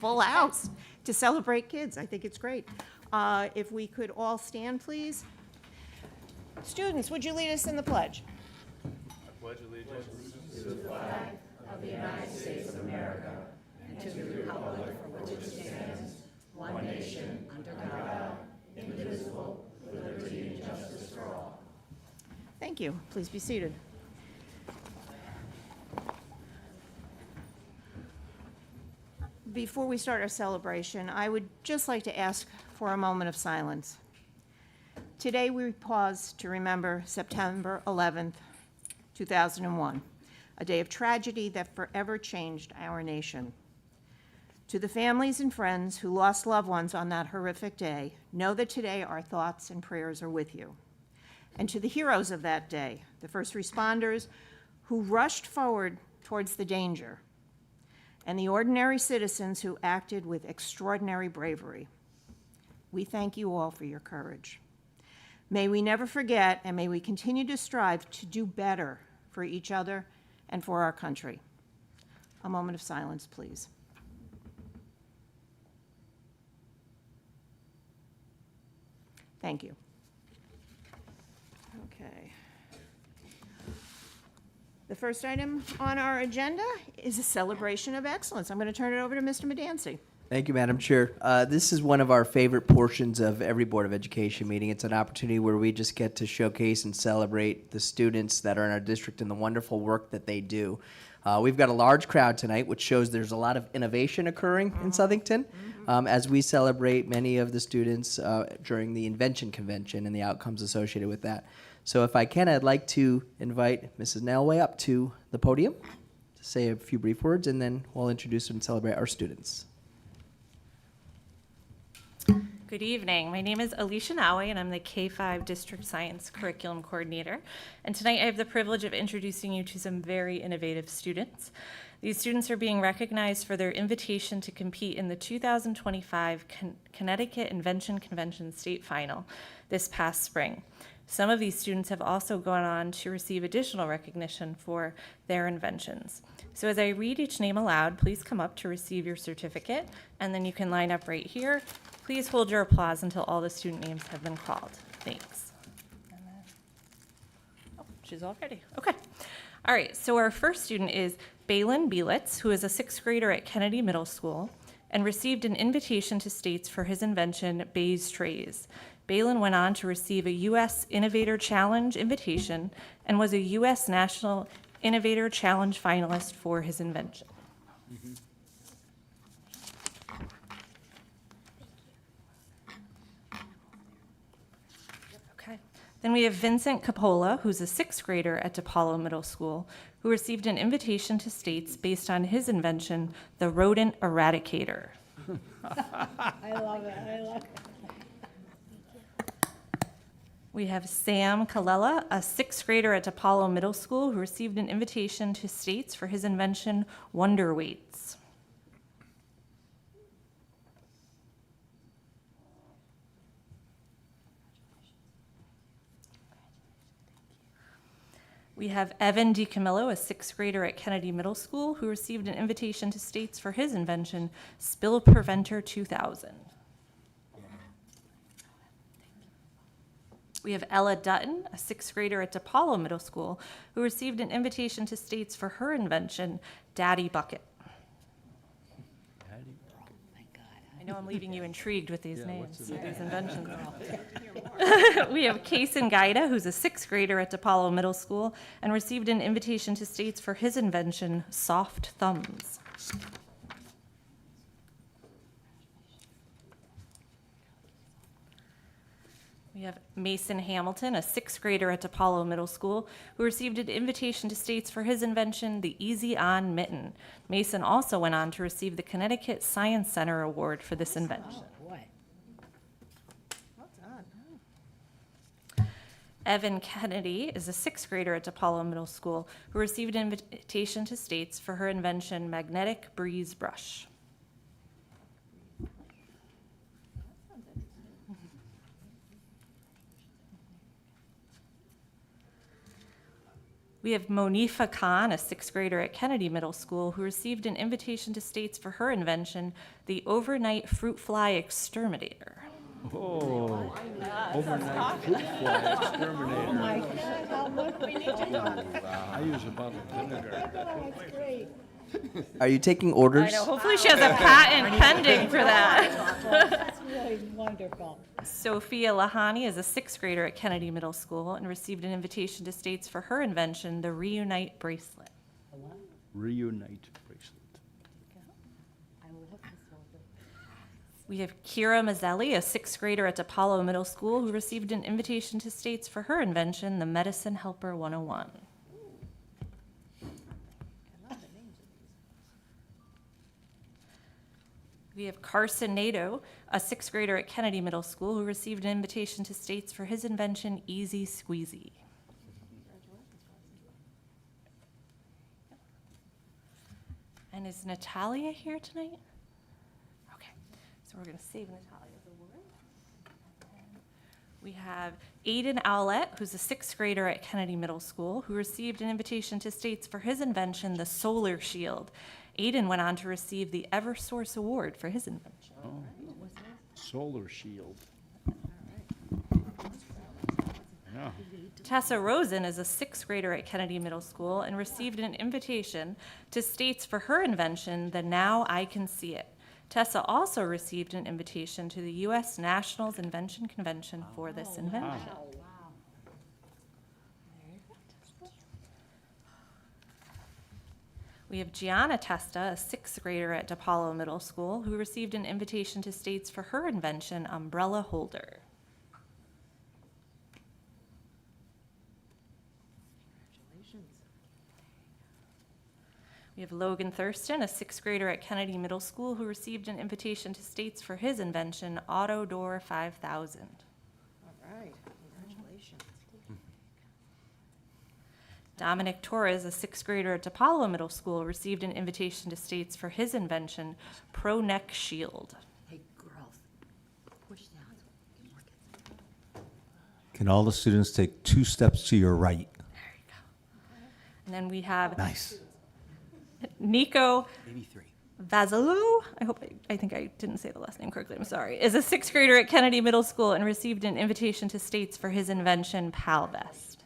full house to celebrate kids. I think it's great. If we could all stand, please. Students, would you lead us in the pledge? I pledge allegiance Thank you. Please be seated. Before we start our celebration, I would just like to ask for a moment of silence. Today we pause to remember September 11th, 2001, a day of tragedy that forever changed our nation. To the families and friends who lost loved ones on that horrific day, know that today our thoughts and prayers are with you. And to the heroes of that day, the first responders who rushed forward towards the danger, and the ordinary citizens who acted with extraordinary bravery, we thank you all for your courage. May we never forget, and may we continue to strive to do better for each other and for our country. A moment of silence, please. Thank you. Okay. The first item on our agenda is a celebration of excellence. I'm going to turn it over to Mr. Medancy. Thank you, Madam Chair. This is one of our favorite portions of every Board of Education meeting. It's an opportunity where we just get to showcase and celebrate the students that are in our district and the wonderful work that they do. We've got a large crowd tonight, which shows there's a lot of innovation occurring in Southington as we celebrate many of the students during the Invention Convention and the outcomes associated with that. So if I can, I'd like to invite Mrs. Nailway up to the podium to say a few brief words, and then we'll introduce and celebrate our students. Good evening. My name is Alicia Nawe, and I'm the K-5 District Science Curriculum Coordinator. And tonight I have the privilege of introducing you to some very innovative students. These students are being recognized for their invitation to compete in the 2025 Connecticut Invention Convention State Final this past spring. Some of these students have also gone on to receive additional recognition for their inventions. So as I read each name aloud, please come up to receive your certificate, and then you can line up right here. Please hold your applause until all the student names have been called. Thanks. Oh, she's all ready. Okay. All right, so our first student is Balin Bielitz, who is a sixth grader at Kennedy Middle School and received an invitation to States for his invention, Bayes Trays. Balin went on to receive a U.S. Innovator Challenge invitation and was a U.S. National Innovator Challenge finalist for his invention. Okay. Then we have Vincent Capola, who's a sixth grader at DePaulo Middle School, who received an invitation to States based on his invention, the rodent eradicator. I love it. I love it. We have Sam Kallela, a sixth grader at DePaulo Middle School, who received an invitation to States for his invention, Wonder Weights. We have Evan DiCamillo, a sixth grader at Kennedy Middle School, who received an invitation to States for his invention, Spill Preventer 2000. We have Ella Dutton, a sixth grader at DePaulo Middle School, who received an invitation to States for her invention, Daddy Bucket. I know I'm leaving you intrigued with these names, these inventions. We have Kason Gaida, who's a sixth grader at DePaulo Middle School and received an invitation to States for his invention, Soft Thumbs. We have Mason Hamilton, a sixth grader at DePaulo Middle School, who received an invitation to States for his invention, the Easy On Mitten. Mason also went on to receive the Connecticut Science Center Award for this invention. Oh, boy. Well done. Evan Kennedy is a sixth grader at DePaulo Middle School, who received an invitation to States for her invention, Magnetic Breeze Brush. We have Monifa Khan, a sixth grader at Kennedy Middle School, who received an invitation to States for her invention, the overnight fruit fly exterminator. Oh, overnight fruit fly exterminator. My God, how wonderful. I use a bottle of vinegar. Oh, that's great. Are you taking orders? I know, hopefully she has a patent pending for that. That's really wonderful. Sophia Lahani is a sixth grader at Kennedy Middle School and received an invitation to States for her invention, the Reunite bracelet. Reunite bracelet. We have Kira Mazzelli, a sixth grader at DePaulo Middle School, who received an invitation to States for her invention, the Medicine Helper 101. We have Carson Nato, a sixth grader at Kennedy Middle School, who received an invitation to States for his invention, Easy Squeezy. And is Natalia here tonight? Okay, so we're going to save Natalia's award. We have Aiden Owlett, who's a sixth grader at Kennedy Middle School, who received an invitation to States for his invention, the Solar Shield. Aiden went on to receive the Eversource Award for his invention. Solar shield. Yeah. Tessa Rosen is a sixth grader at Kennedy Middle School and received an invitation to States for her invention, the Now I Can See It. Tessa also received an invitation to the U.S. Nationals Invention Convention for this invention. We have Gianna Testa, a sixth grader at DePaulo Middle School, who received an invitation to States for her invention, umbrella holder. We have Logan Thurston, a sixth grader at Kennedy Middle School, who received an invitation to States for his invention, Auto Door 5000. All right, congratulations. Dominic Torres, a sixth grader at DePaulo Middle School, received an invitation to States for his invention, Pro Neck Shield. Hey, girls, push down. Get more kids. Can all the students take 2 steps to your right? There you go. And then we have Nice. Nico Maybe 3. Vazalou, I think I didn't say the last name correctly, I'm sorry, is a sixth grader at Kennedy Middle School and received an invitation to States for his invention, PalVest.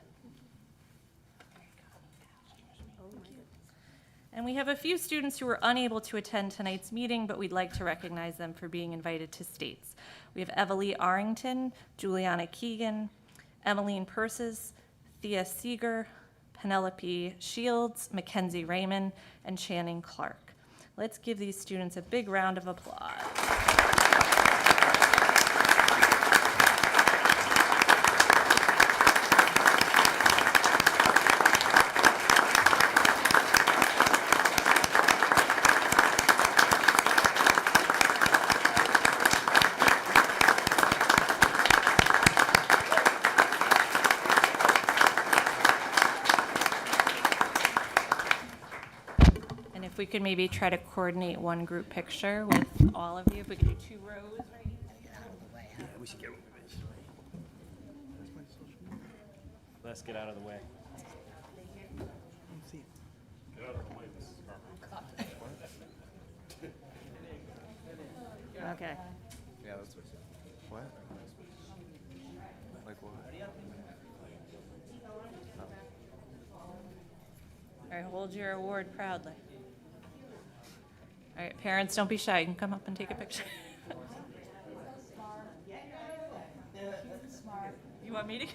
And we have a few students who were unable to attend tonight's meeting, but we'd like to recognize them for being invited to States. We have Evalie Arrington, Juliana Keegan, Emmeline Persis, Thea Seeger, Penelope Shields, Mackenzie Raymond, and Channing Clark. Let's give these students a big round of applause. If we could maybe try to coordinate one group picture with all of you, if we could do 2 rows right here. We should get rid of this. Let's get out of the way. Get out of the way, Mrs. Carmen. Okay. Yeah, that's what. What? Like what? All right, hold your award proudly. All right, parents, don't be shy. You can come up and take a picture. You want me to?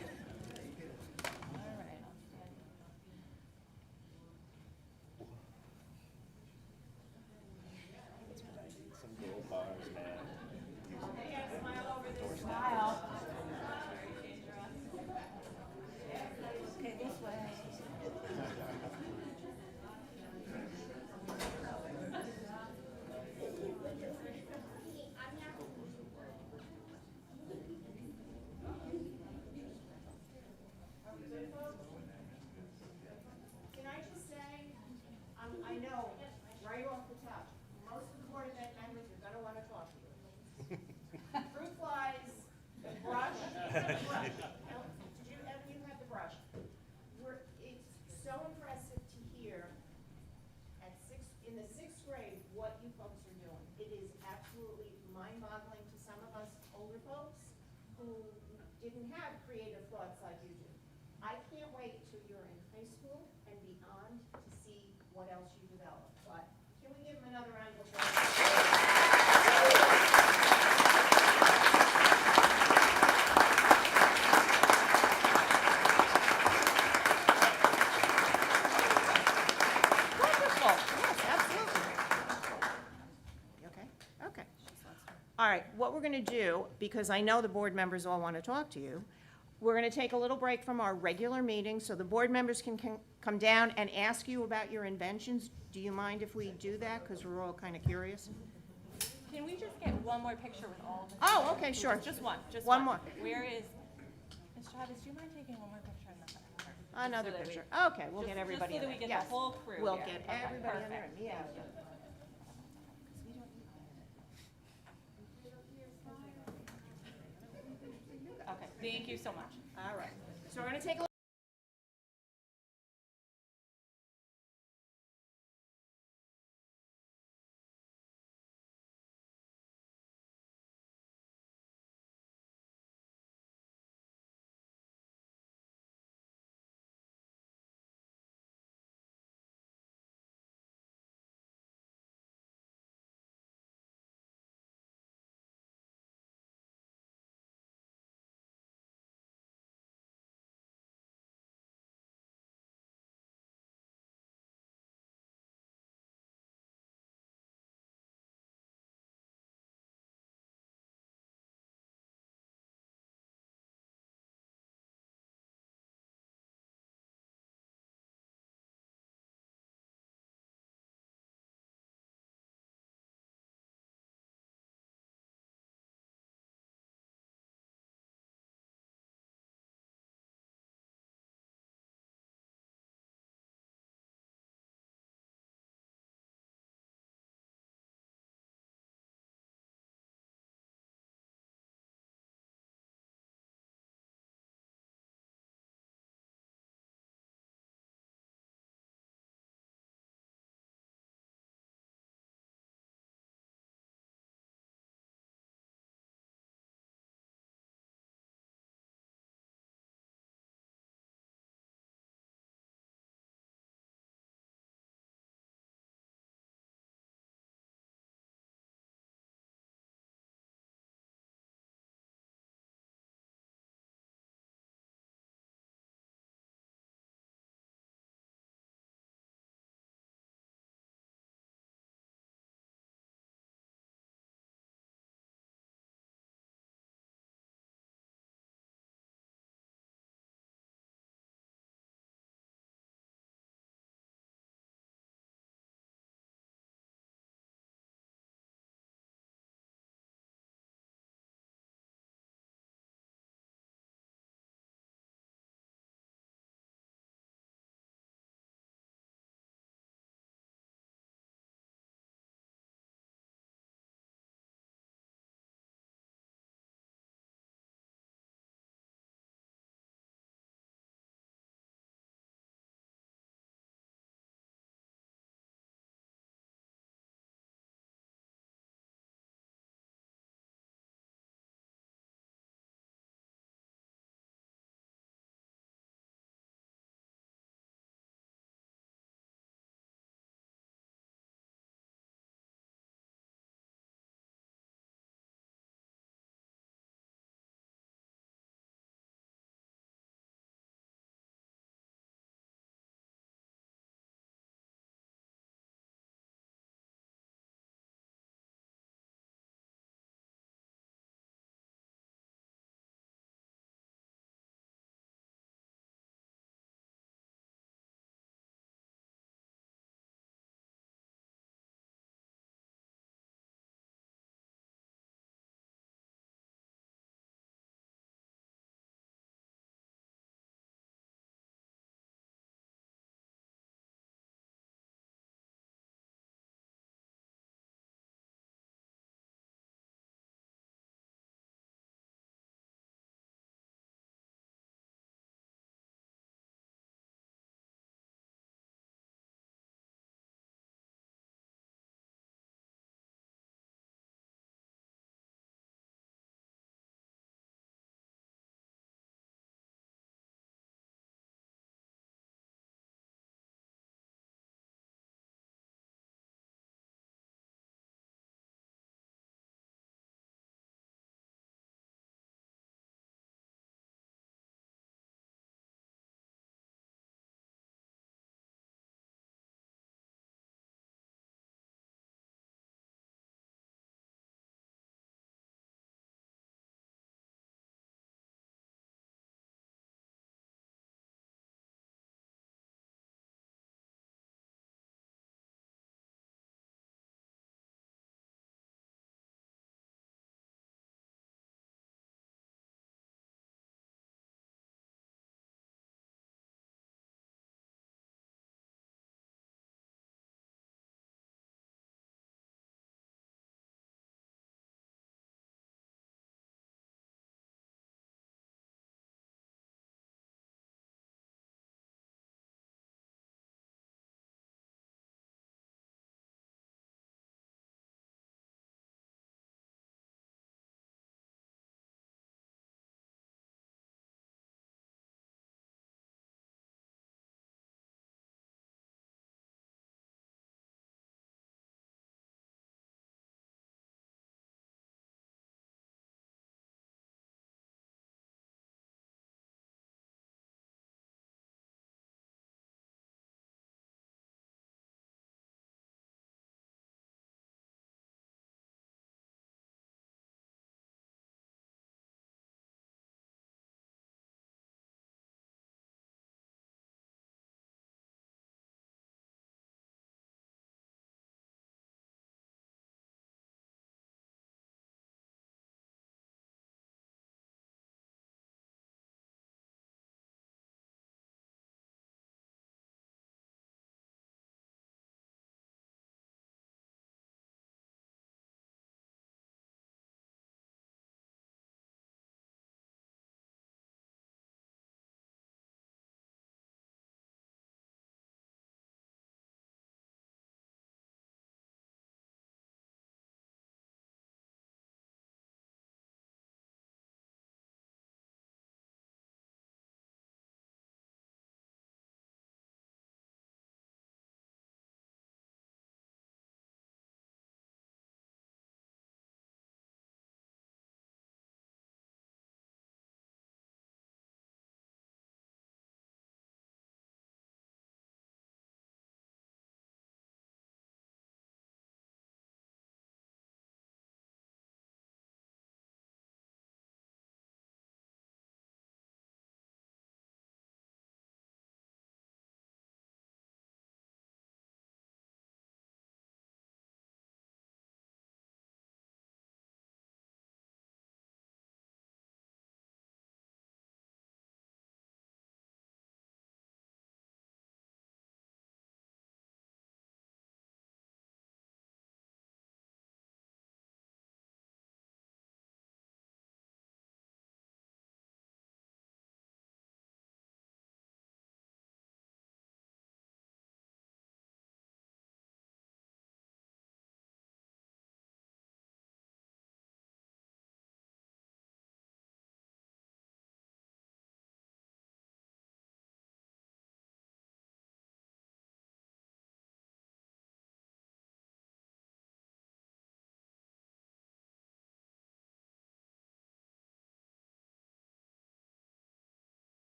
Can I just say, I know, right off the top, most of the Board of Ed members are gonna wanna talk to you. Fruit flies, the brush. Did you have the brush? It's so older folks who didn't have creative thoughts like you do. I can't wait till you're in high school and beyond to see what else you develop. But can we give them another round of applause? Wonderful. Yes, absolutely. You okay? Okay. All right, what we're going to do, because I know the board members all want to talk to you, we're going to take a little break from our regular meeting so the board members can come down and ask you about your inventions. Do you mind if we do that? Because we're all kind of curious. Can we just get one more picture with all of the Oh, okay, sure. Just one, just One one. more. Where is, Ms. Chavez, do you mind taking one more picture in the front? Another So that we- picture. Okay, we'll get Just everybody so in that there. we get Yes. the whole crew We'll here. get Okay, everybody in there. perfect. Yeah. Okay, thank you so much. All right. So we're going to take a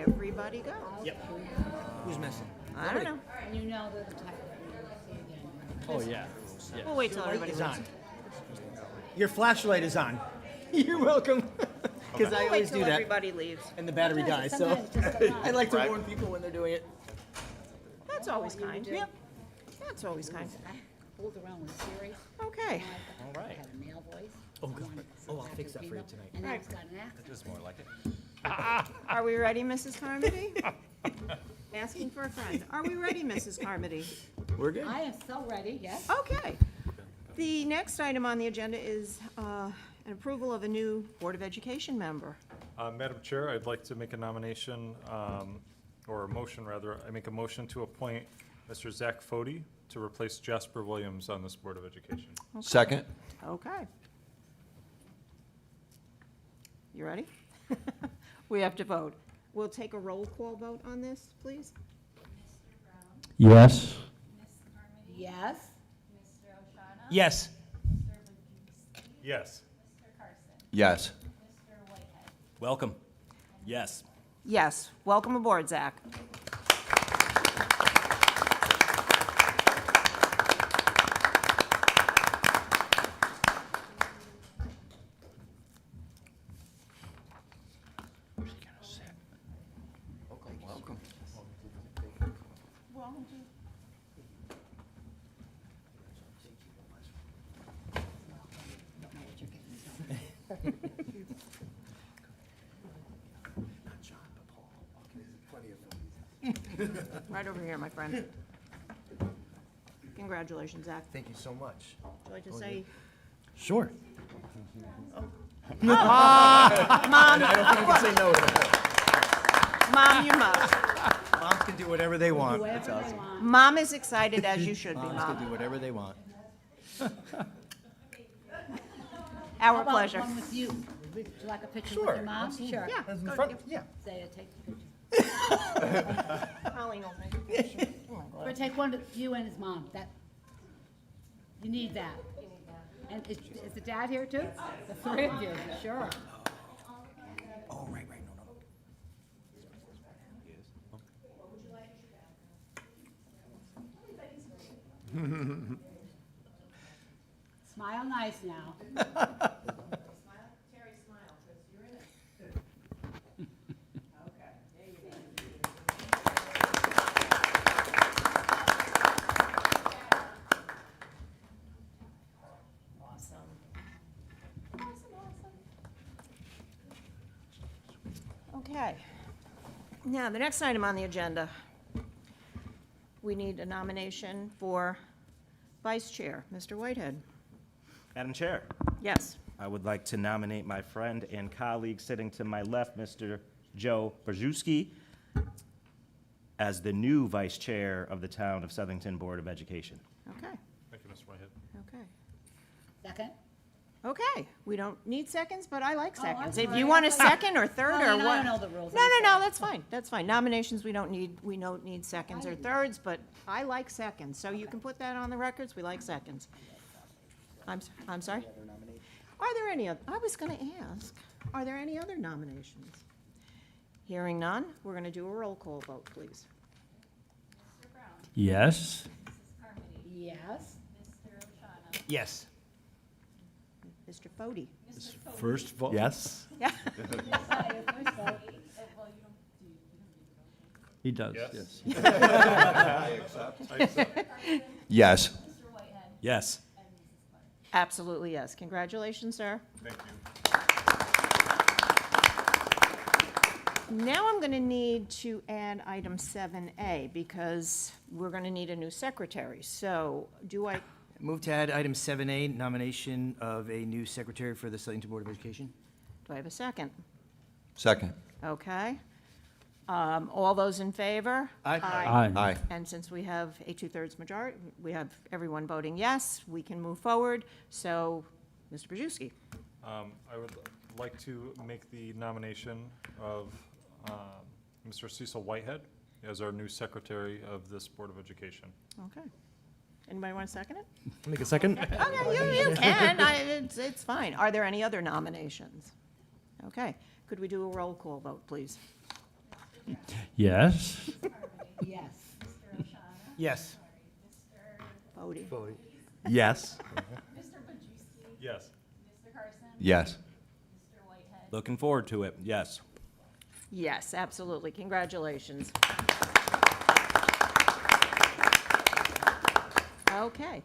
everybody go? Yep. Who's missing? I don't know. And you know the type that we will see again. Oh, yeah. We'll wait till Light everybody is leaves. on. Your flashlight is on. You're welcome. Because I We'll wait always till do that, everybody leaves. and the battery dies. So Sometimes it just goes I on. like to warn people when they're doing it. That's always kind. do. That's always kind. I fooled around with Siri. Okay. All right. Had a male voice. Oh, God. Oh, I'll fix that for you tonight. And now it's got an accent. Just more like it. Are we ready, Mrs. Carmody? Asking for a friend. Are we ready, Mrs. Carmody? We're good. I am so ready, yes. Okay. The next item on the agenda is an approval of a new Board of Education member. Madam Chair, I'd like to make a nomination, or a motion rather. I make a motion to appoint Mr. Zach Fody to replace Jasper Williams on this Board of Education. Second. Okay. You ready? We have to vote. We'll take a roll call vote on this, please. Yes. Yes. Yes. Yes. Yes. Welcome. Yes. Yes. Welcome aboard, Zach. Where's he gonna sit? Welcome. Right over here, my friend. Congratulations, Zach. Thank you so much. Would you like to say, Sure. Mom, I don't think you can say no to that. Mom, you must. Moms can do whatever they want. Whoever they want. Mom is excited, as you should be, Moms can Mom. do whatever they want. Our How about pleasure. one with you? Would you like a picture Sure, with your mom? Sure. Yeah. In front, yeah. Say it, take the picture. Colleen will take a picture. Oh, my God. Or take one with you and his mom, that, you need that. And is the dad here too? The three of you, sure. Oh, right, right, no, no. Smile nice now. Okay. Now, the next item on the agenda, we need a nomination for vice chair. Mr. Whitehead? Madam Chair, Yes. I would like to nominate my friend and colleague sitting to my left, Mr. Joe Brzezinski, as the new vice chair of the Town of Southington Board of Education. Okay. Thank you, Mr. Whitehead. Okay. Second? Okay. We don't need seconds, but I like Oh, I'm seconds. If sorry. you want I a thought- second or third or Colleen, I what? don't know the rules. No, I'm no, no, sorry. that's fine. That's fine. Nominations, we don't need seconds or thirds, but I like seconds. So you can put that on the records. We like seconds. I'm sorry? Are there any, I was going to ask, are there any other nominations? Hearing none, we're going to do a roll call vote, please. Yes. Yes. Yes. Mr. Fody? First vote? Yes. Yeah. He does, Yes. yes. Yes. Yes. Absolutely, yes. Congratulations, sir. Thank you. Now I'm going to need to add item 7A because we're going to need a new secretary. So do I, Move to add item 7A, nomination of a new secretary for the Southington Board of Education. do I have a second? Second. Okay. All those in favor? Aye. Aye. And since we have a two-thirds majority, we have everyone voting yes, we can move forward. So, Mr. Brzezinski. I would like to make the nomination of Mr. Cecil Whitehead as our new secretary of this Board of Education. Okay. Anybody want to second it? Make a second. Okay, you can. It's fine. Are there any other nominations? Okay. Could we do a roll call vote, please? Yes. Yes. Yes. Bodie. Yes. Yes. Yes. Looking forward to it, yes. Yes, absolutely. Congratulations. Okay.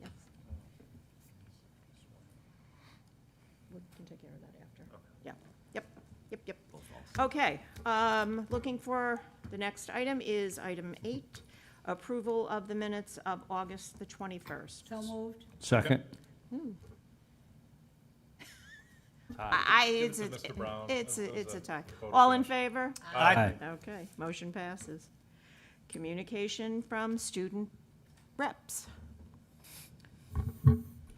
Yes. We can take care of that after. Yeah, yep. Okay, looking for, the next item is item 8, approval of the minutes of August the 21st. So moved. Second. It's Give it to Mr. Brown. it's As a tie. vote of All in finish. favor? Aye. Okay, motion passes. Communication from student reps.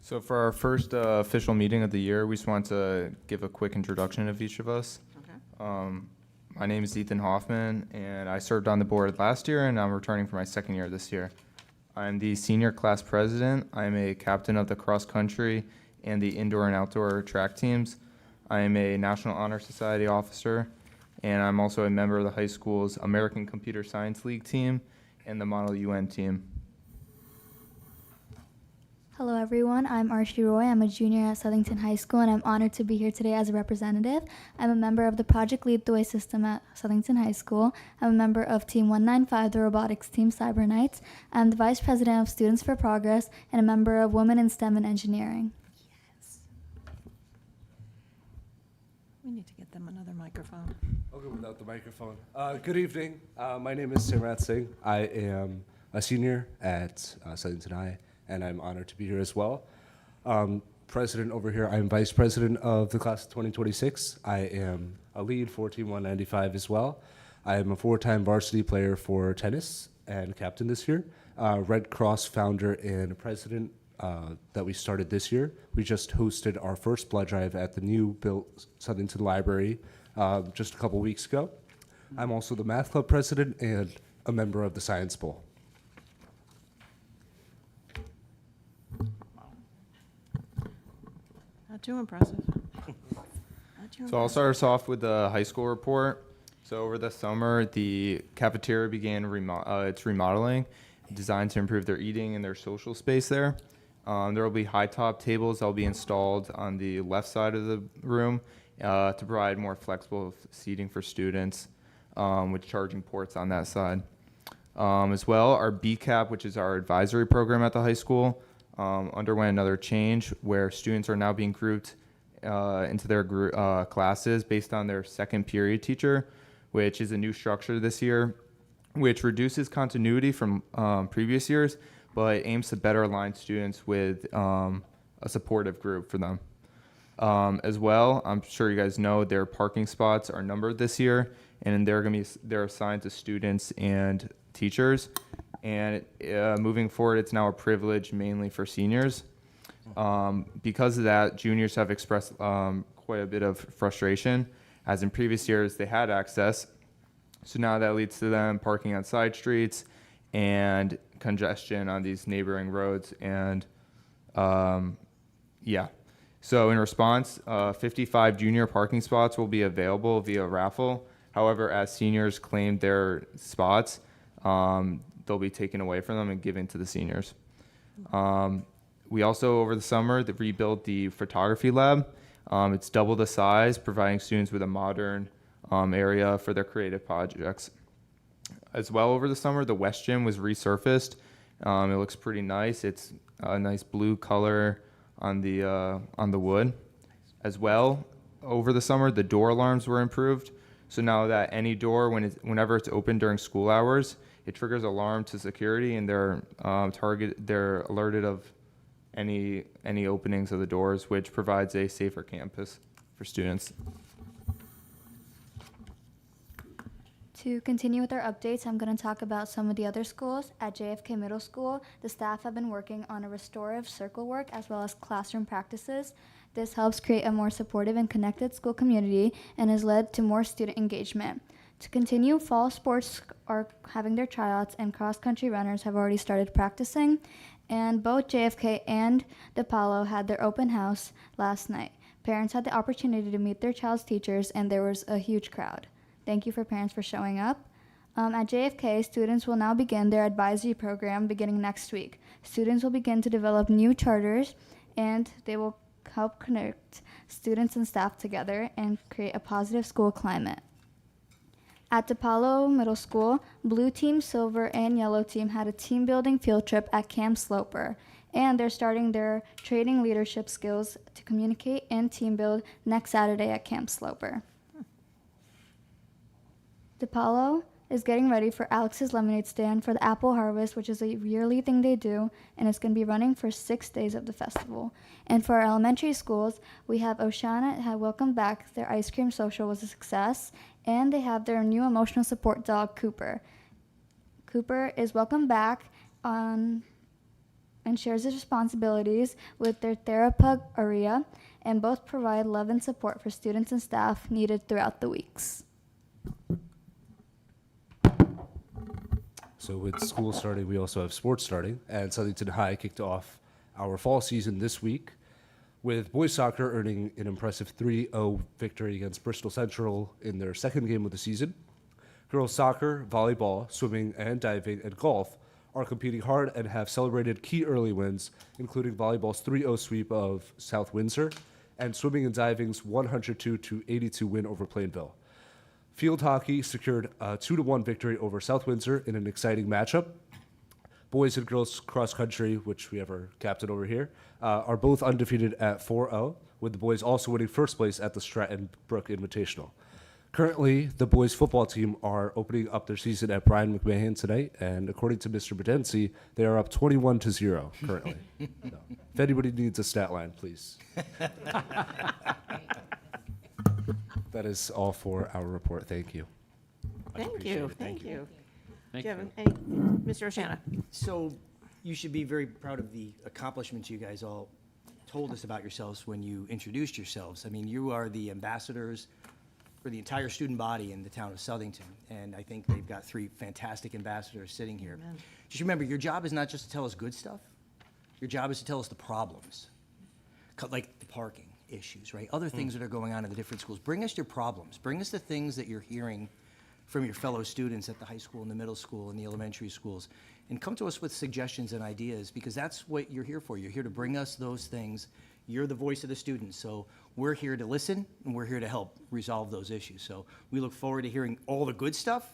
So for our first official meeting of the year, we just want to give a quick introduction of each of us. Okay. My name is Ethan Hoffman, and I served on the board last year, and I'm returning for my second year this year. I'm the senior class president. I'm a captain of the cross country and the indoor and outdoor track teams. I am a National Honor Society officer, and I'm also a member of the high school's American Computer Science League team and the Model UN team. Hello everyone, I'm Archie Roy. I'm a junior at Southington High School and I'm honored to be here today as a representative. I'm a member of the Project Lead the Way system at Southington High School. I'm a member of Team 195, the robotics team Cyber Knights. I'm the Vice President of Students for Progress and a member of Women in STEM and Engineering. Yes. We need to get them another microphone. I'll go without the microphone. Good evening. My name is Simrat Singh. I am a senior at Southington High, and I'm honored to be here as well. President over here, I'm vice president of the class of 2026. I am a lead for Team 195 as well. I am a 4-time varsity player for tennis and captain this year. Red Cross founder and president that we started this year. We just hosted our first blood drive at the new built Southington Library just a couple weeks ago. I'm also the math club president and a member of the Science Bowl. Not too impressive. Not too So I'll start us off with the high school report. So over the summer, the cafeteria began its remodeling, designed to improve their eating and their social space there. There will be high top tables that will be installed on the left side of the room to provide more flexible seating for students with charging ports on that side. As well, our BCAP, which is our advisory program at the high school, underwent another change where students are now being grouped into their classes based on their second period teacher, which is a new structure this year, which reduces continuity from previous years, but aims to better align students with a supportive group for them. As well, I'm sure you guys know their parking spots are numbered this year, and they're assigned to students and teachers. And moving forward, it's now a privilege mainly for seniors. Because of that, juniors have expressed quite a bit of frustration, as in previous years they had access. So now that leads to them parking on side streets and congestion on these neighboring roads. And yeah. So in response, 55 junior parking spots will be available via raffle. However, as seniors claim their spots, they'll be taken away from them and given to the seniors. We also, over the summer, rebuilt the photography lab. It's double the size, providing students with a modern area for their creative projects. As well, over the summer, the West Gym was resurfaced. It looks pretty nice. It's a nice blue color on the wood. As well, over the summer, the door alarms were improved. So now that any door, whenever it's open during school hours, it triggers alarm to security, and they're alerted of any openings of the doors, which provides a safer campus for students. To continue with our updates, I'm going to talk about some of the other schools. At JFK Middle School, the staff have been working on a restorative circle work as well as classroom practices. This helps create a more supportive and connected school community and has led to more student engagement. To continue, fall sports are having their tryouts and cross-country runners have already started practicing. And both JFK and DePaulo had their open house last night. Parents had the opportunity to meet their child's teachers and there was a huge crowd. Thank you for parents for showing up. At JFK, students will now begin their advisory program beginning next week. Students will begin to develop new charters, and they will help connect students and staff together and create a positive school climate. At DePaulo Middle School, Blue Team, Silver, and Yellow Team had a team building field trip at Camp Sloper, and they're starting their training leadership skills to communicate and team build next Saturday at Camp Sloper. DePaulo is getting ready for Alex's Lemonade Stand for the Apple Harvest, which is a yearly thing they do, and it's going to be running for 6 days of the festival. And for our elementary schools, we have Oceana had welcomed back. Their ice cream social was a success, and they have their new emotional support dog, Cooper. Cooper is welcomed back and shares his responsibilities with their therapug, Aria, and both provide love and support for students and staff needed throughout the weeks. So with school starting, we also have sports starting, and Southington High kicked off our fall season this week with boys soccer earning an impressive 3-0 victory against Bristol Central in their second game of the season. Girls soccer, volleyball, swimming, and diving, and golf are competing hard and have celebrated key early wins, including volleyball's 3-0 sweep of South Windsor and swimming and diving's 102-82 win over Plainville. Field hockey secured a 2-1 victory over South Windsor in an exciting matchup. Boys and girls cross country, which we have our captain over here, are both undefeated at 4-0, with the boys also winning first place at the Stratton Brook Invitational. Currently, the boys football team are opening up their season at Brian McMahon tonight, and according to Mr. Bedensi, they are up 21-0 currently. So, if anybody needs a stat line, please. That is all for our report. Thank you. Thank you, thank you. Thank Do you have you. any, Mr. Oceana? So you should be very proud of the accomplishments you guys all told us about yourselves when you introduced yourselves. I mean, you are the ambassadors for the entire student body in the town of Southington, and I think they've got 3 fantastic ambassadors sitting here. Just remember, your job is not just to tell us good stuff. Your job is to tell us the problems, like the parking issues, right? Other things that are going on in the different schools. Bring us your problems. Bring us the things that you're hearing from your fellow students at the high school and the middle school and the elementary schools. And come to us with suggestions and ideas, because that's what you're here for. You're here to bring us those things. You're the voice of the students. So we're here to listen, and we're here to help resolve those issues. So we look forward to hearing all the good stuff,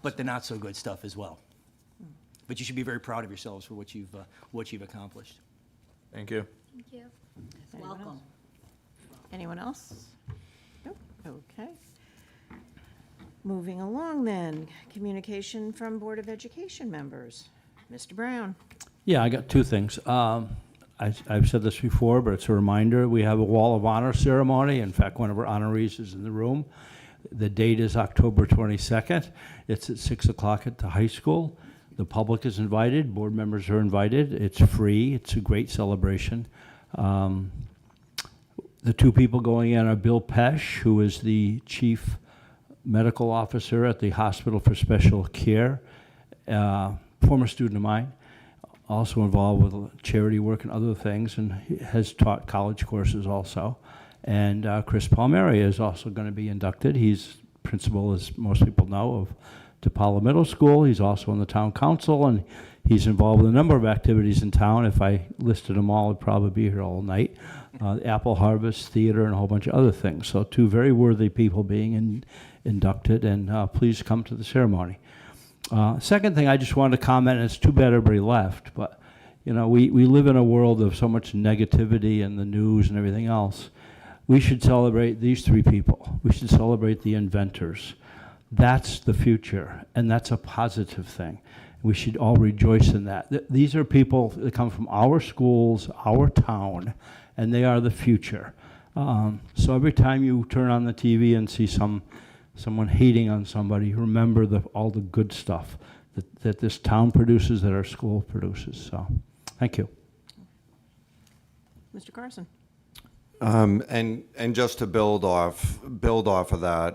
but the not so good stuff as well. But you should be very proud of yourselves for what you've accomplished. Thank you. Thank you. Welcome. Anyone else? Nope, okay. Moving along then, communication from Board of Education members. Mr. Brown? Yeah, I got 2 things. I've said this before, but it's a reminder. We have a Wall of Honor ceremony. In fact, one of our honorees is in the room. The date is October 22nd. It's at 6 o'clock at the high school. The public is invited. Board members are invited. It's free. It's a great celebration. The 2 people going in are Bill Pesh, who is the chief medical officer at the Hospital for Special Care, former student of mine, also involved with charity work and other things, and he has taught college courses also. And Chris Palmieri is also going to be inducted. He's principal, as most people know, of DePaulo Middle School. He's also on the town council, and he's involved with a number of activities in town. If I listed them all, I'd probably be here all night. Apple Harvest, theater, and a whole bunch of other things. So 2 very worthy people being inducted, and please come to the ceremony. Second thing I just wanted to comment, and it's too bad everybody left, but you know, we live in a world of so much negativity and the news and everything else. We should celebrate these 3 people. We should celebrate the inventors. That's the future, and that's a positive thing. We should all rejoice in that. These are people that come from our schools, our town, and they are the future. So every time you turn on the TV and see someone hating on somebody, remember all the good stuff that this town produces, that our school produces. So, thank you. Mr. Carson? And just to build off of that,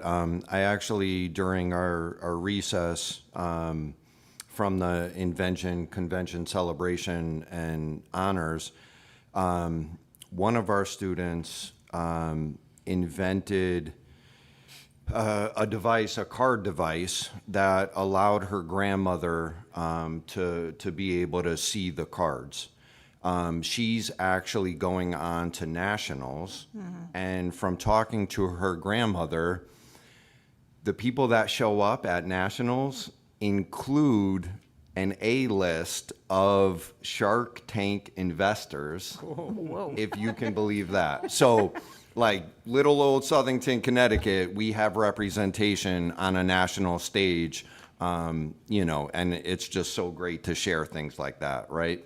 I actually, during our recess from the Invention Convention Celebration and Honors, one of our students invented a device, a card device that allowed her grandmother to be able to see the cards. She's actually going on to nationals, and from talking to her grandmother, the people that show up at nationals include an A-list of Shark Tank investors, if you can believe that. So, like little old Southington, Connecticut, we have representation on a national stage, you know, and it's just so great to share things like that, right?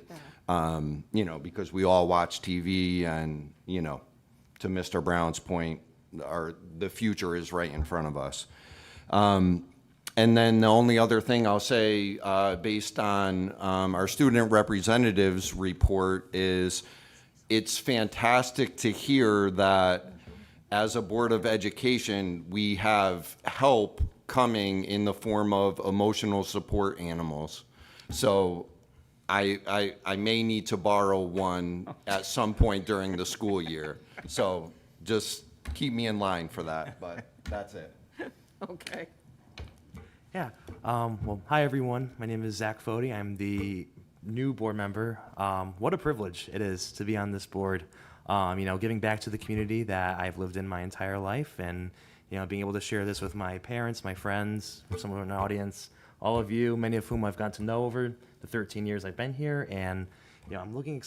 You know, because we all watch TV, and, you know, to Mr. Brown's point, the future is right in front of us. And then the only other thing I'll say, based on our student representatives report, is it's fantastic to hear that as a Board of Education, we have help coming in the form of emotional support animals. So I may need to borrow one at some point during the school year. So just keep me in line for that, but that's it. Okay. Yeah. Well, hi, everyone. My name is Zach Fody. I'm the new board member. What a privilege it is to be on this board. You know, giving back to the community that I've lived in my entire life, and, you know, being able to share this with my parents, my friends, someone in the audience, all of you, many of whom I've gotten to know over the 13 years I've been here. And, you know, I'm looking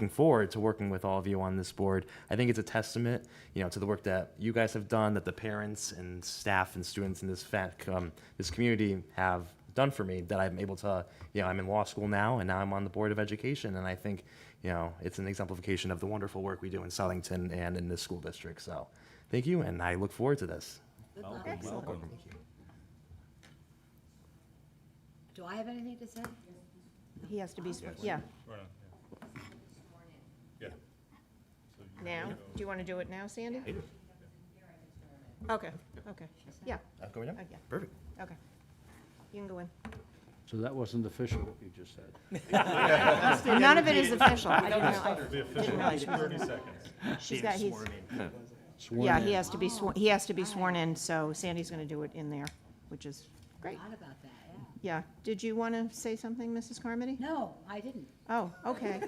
forward to working with all of you on this board. I think it's a testament, you know, to the work that you guys have done, that the parents and staff and students in this community have done for me, that I'm able to, you know, I'm in law school now, and now I'm on the Board of Education, and I think, you know, it's an exemplification of the wonderful work we do in Southington and in this school district. So thank you, and I look forward to this. Excellent. Do I have anything to say? He has to be, yeah. Right on, yeah. Now? Do you want to do it now, Sandy? Okay, okay, yeah. I'm going now? Yeah. Perfect. Okay. You can go in. So that wasn't official, what you just said. None of it is official. I didn't know. It'll be official in 30 seconds. She's got, he's, Sworn yeah, in. he has to be sworn in, so Sandy's going to do it in there, which is great. Thought about that, yeah. Yeah. Did you want to say something, Mrs. Carmody? No, I didn't. Oh, okay.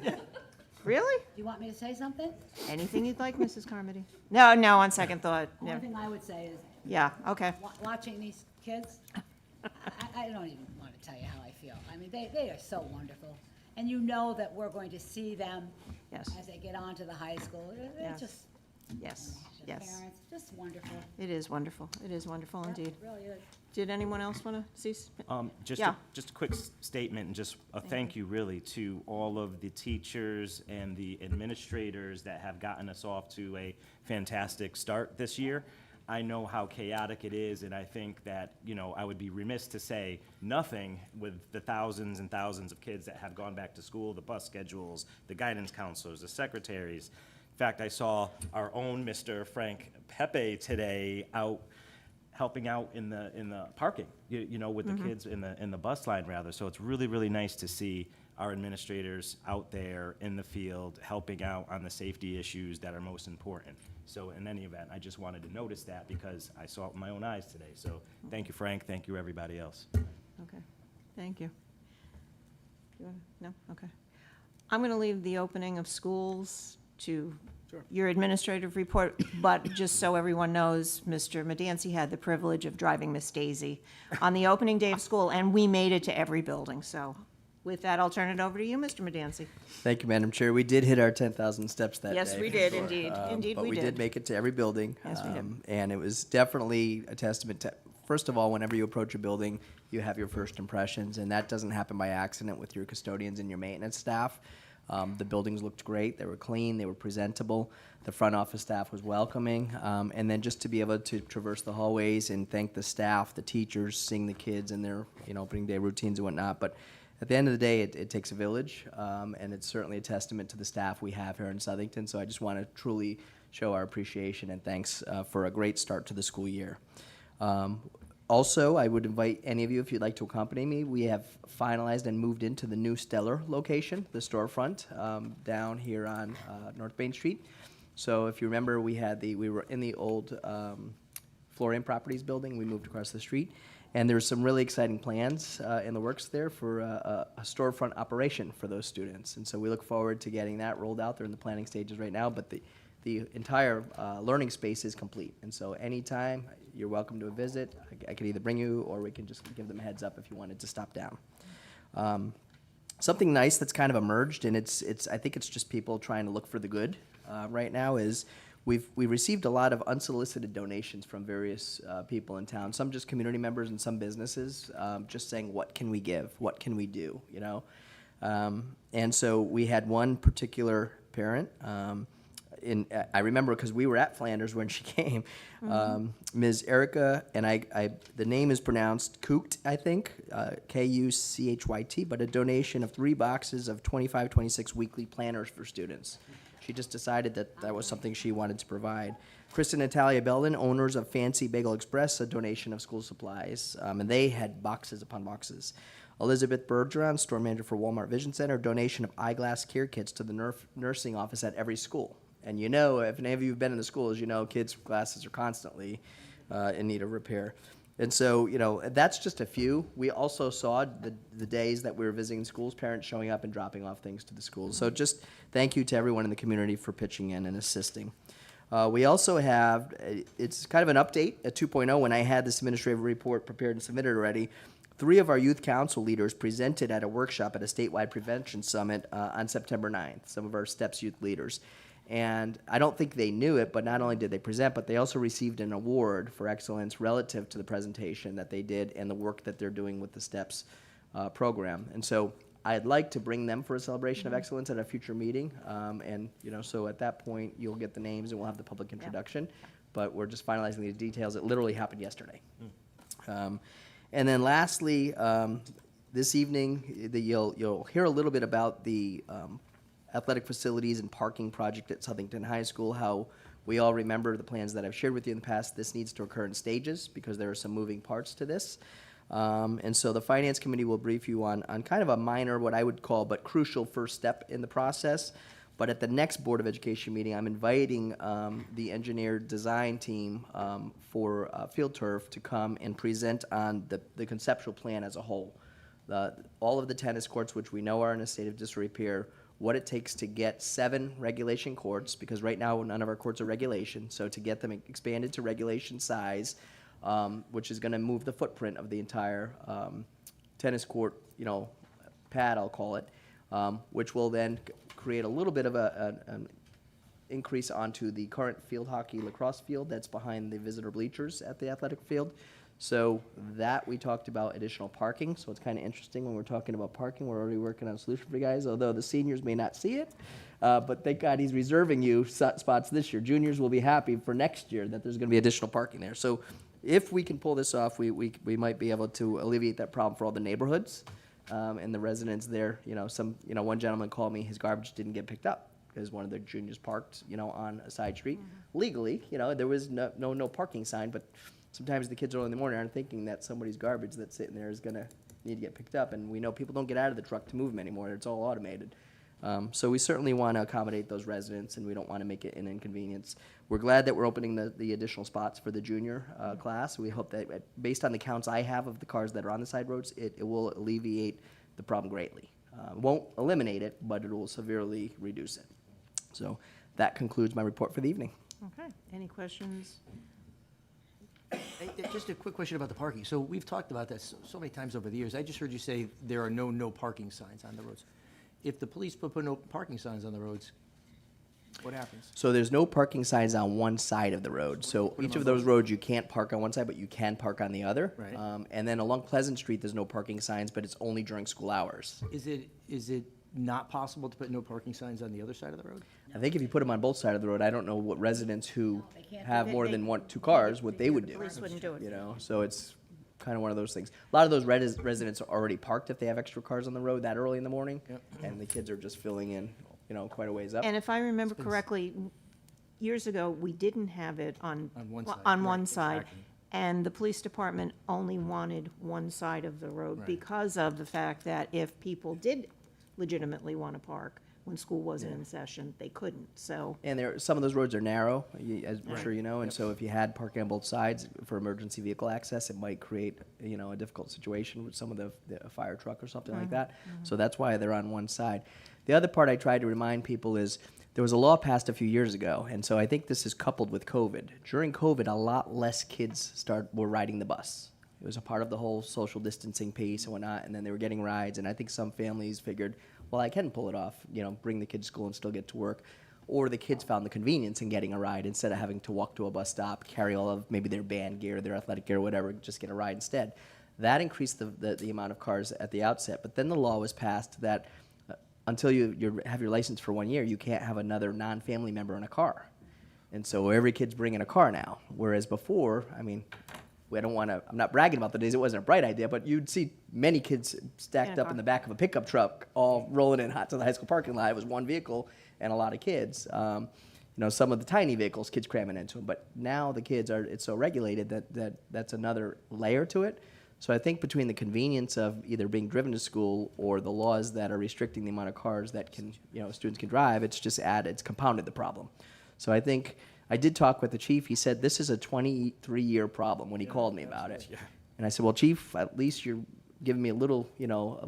Really? Do you want me to say something? Anything you'd like, Mrs. Carmody? No, no, on second thought. The No. only thing I would say is, Yeah, okay. watching these kids, I don't even want to tell you how I feel. I mean, they are so wonderful. And you know that we're going to see them Yes. as they get on to the high school. They're Yes. just, Yes, the yes. parents, just wonderful. It is wonderful. It is wonderful Yeah, indeed. it really is. Did anyone else want to see? Just Yeah. just a quick statement, and just a thank you really to all of the teachers and the administrators that have gotten us off to a fantastic start this year. I know how chaotic it is, and I think that, you know, I would be remiss to say nothing with the thousands and thousands of kids that have gone back to school, the bus schedules, the guidance counselors, the secretaries. In fact, I saw our own Mr. Frank Pepe today out helping out in the parking, you know, with the kids in the bus line rather. So it's really, really nice to see our administrators out there in the field helping out on the safety issues that are most important. So in any event, I just wanted to notice that because I saw it with my own eyes today. So thank you, Frank. Thank you, everybody else. Okay, thank you. No? Okay. I'm going to leave the opening of schools to your administrative report, but just so everyone knows, Mr. Medancy had the privilege of driving Miss Daisy on the opening day of school, and we made it to every building. So with that, I'll turn it over to you, Mr. Medancy. Thank you, Madam Chair. We did hit our 10,000 steps that day. Yes, we for did, sure. indeed. Indeed, but we we did. did make it to every building. Yes, we did. And it was definitely a testament to, first of all, whenever you approach a building, you have your first impressions, and that doesn't happen by accident with your custodians and your maintenance staff. The buildings looked great. They were clean. They were presentable. The front office staff was welcoming. And then just to be able to traverse the hallways and thank the staff, the teachers, seeing the kids and their, you know, opening day routines and whatnot. But at the end of the day, it takes a village, and it's certainly a testament to the staff we have here in Southington. So I just want to truly show our appreciation and thanks for a great start to the school year. Also, I would invite any of you, if you'd like to accompany me, we have finalized and moved into the new Stellar location, the storefront, down here on North Main Street. So if you remember, we were in the old Florian Properties building. We moved across the street. And there's some really exciting plans in the works there for a storefront operation for those students. And so we look forward to getting that rolled out. They're in the planning stages right now, but the entire learning space is complete. And so anytime, you're welcome to a visit. I could either bring you, or we can just give them a heads up if you wanted to stop down. Something nice that's kind of emerged, and I think it's just people trying to look for the good right now, is we received a lot of unsolicited donations from various people in town, some just community members and some businesses, just saying, what can we give? What can we do, you know? And so we had one particular parent, I remember because we were at Flanders when she came, Ms. Erica, and the name is pronounced Kucht, I think, Kuchyt, but a donation of 3 boxes of 25-26 weekly planners for students. She just decided that was something she wanted to provide. Chris and Natalia Belden, owners of Fancy Bagel Express, a donation of school supplies, and they had boxes upon boxes. Elizabeth Bergeron, store manager for Walmart Vision Center, donation of eyeglass care kits to the nursing office at every school. And you know, if any of you have been in the schools, you know kids' glasses are constantly in need of repair. And so, you know, that's just a few. We also saw the days that we were visiting schools, parents showing up and dropping off things to the schools. So just thank you to everyone in the community for pitching in and assisting. We also have, it's kind of an update at 2.0. When I had this administrative report prepared and submitted already, 3 of our youth council leaders presented at a workshop at a statewide prevention summit on September 9th, some of our STEPS youth leaders. And I don't think they knew it, but not only did they present, but they also received an award for excellence relative to the presentation that they did and the work that they're doing with the STEPS program. And so I'd like to bring them for a celebration of excellence at a future meeting. And, you know, so at that point, you'll get the names and we'll have the public introduction. But we're just finalizing the details. It literally happened yesterday. And then lastly, this evening, you'll hear a little bit about the athletic facilities and parking project at Southington High School, how we all remember the plans that I've shared with you in the past. This needs to occur in stages because there are some moving parts to this. And so the Finance Committee will brief you on kind of a minor, what I would call, but crucial first step in the process. But at the next Board of Education meeting, I'm inviting the engineer design team for Field Turf to come and present on the conceptual plan as a whole. All of the tennis courts, which we know are in a state of disrepair, what it takes to get 7 regulation courts, because right now none of our courts are regulation, so to get them expanded to regulation size, which is going to move the footprint of the entire tennis court, you know, pad, I'll call it, which will then create a little bit of an increase onto the current field hockey lacrosse field that's behind the visitor bleachers at the athletic field. So that we talked about additional parking. So it's kind of interesting when we're talking about parking. We're already working on a solution for you guys, although the seniors may not see it. But thank God he's reserving you spots this year. Juniors will be happy for next year that there's going to be additional parking there. So if we can pull this off, we might be able to alleviate that problem for all the neighborhoods and the residents there. You know, one gentleman called me, his garbage didn't get picked up because one of the juniors parked, you know, on a side street legally. You know, there was no parking sign, but sometimes the kids early in the morning aren't thinking that somebody's garbage that's sitting there is going to need to get picked up. And we know people don't get out of the truck to move them anymore. It's all automated. So we certainly want to accommodate those residents, and we don't want to make it an inconvenience. We're glad that we're opening the additional spots for the junior class. We hope that, based on the counts I have of the cars that are on the side roads, it will alleviate the problem greatly. Won't eliminate it, but it will severely reduce it. So that concludes my report for the evening. Okay, any questions? Just a quick question about the parking. So we've talked about that so many times over the years. I just heard you say there are no parking signs on the roads. If the police put no parking signs on the roads, what happens? So there's no parking signs on one side of the road. So each of those roads, you can't park on one side, but you can park on the other. Right. And then along Pleasant Street, there's no parking signs, but it's only during school hours. Is it not possible to put no parking signs on the other side of the road? I think if you put them on both sides of the road, I don't know what residents who They can't have do more that. than 2 cars, what they would The do. police wouldn't do it. You know, so it's kind of one of those things. A lot of those residents are already parked if they have extra cars on the road that early in the morning, and the kids are just filling in, you know, quite a ways up. And if I remember correctly, years ago, we didn't have it on one side. on one Right, side. exactly. And the police department only wanted one side of the road Right. because of the fact that if people did legitimately want to park, when school wasn't in session, they couldn't, so. And some of those roads are narrow, as I'm sure you know, and so if you had parking on both sides for emergency vehicle access, it might create, a difficult situation with some of the fire truck or something like that. So that's why they're on one side. The other part I try to remind people is there was a law passed a few years ago, and so I think this is coupled with COVID. During COVID, a lot less kids were riding the bus. It was a part of the whole social distancing piece and whatnot, and then they were getting rides, and I think some families figured, well, I can pull it off, bring the kids to school and still get to work. Or the kids found the convenience in getting a ride instead of having to walk to a bus stop, carry all of maybe their band gear, their athletic gear, whatever, just get a ride instead. That increased the amount of cars at the outset. But then the law was passed that until you have your license for 1 year, you can't have another non-family member in a car. And so every kid's bringing a car now. Whereas before, I'm not bragging about the days it wasn't a bright idea, but you'd see many kids stacked up in the back of a pickup truck, all rolling in hot to the high school parking lot. It was one vehicle and a lot of kids. Some of the tiny vehicles, kids cramming into them. But now the kids it's so regulated that's another layer to it. So I think between the convenience of either being driven to school or the laws that are restricting the amount of cars that students can drive, it's compounded the problem. So I think I did talk with the chief. He said this is a 23-year problem when he called me about it. Yeah. And I said, well, chief, at least you're giving me a little,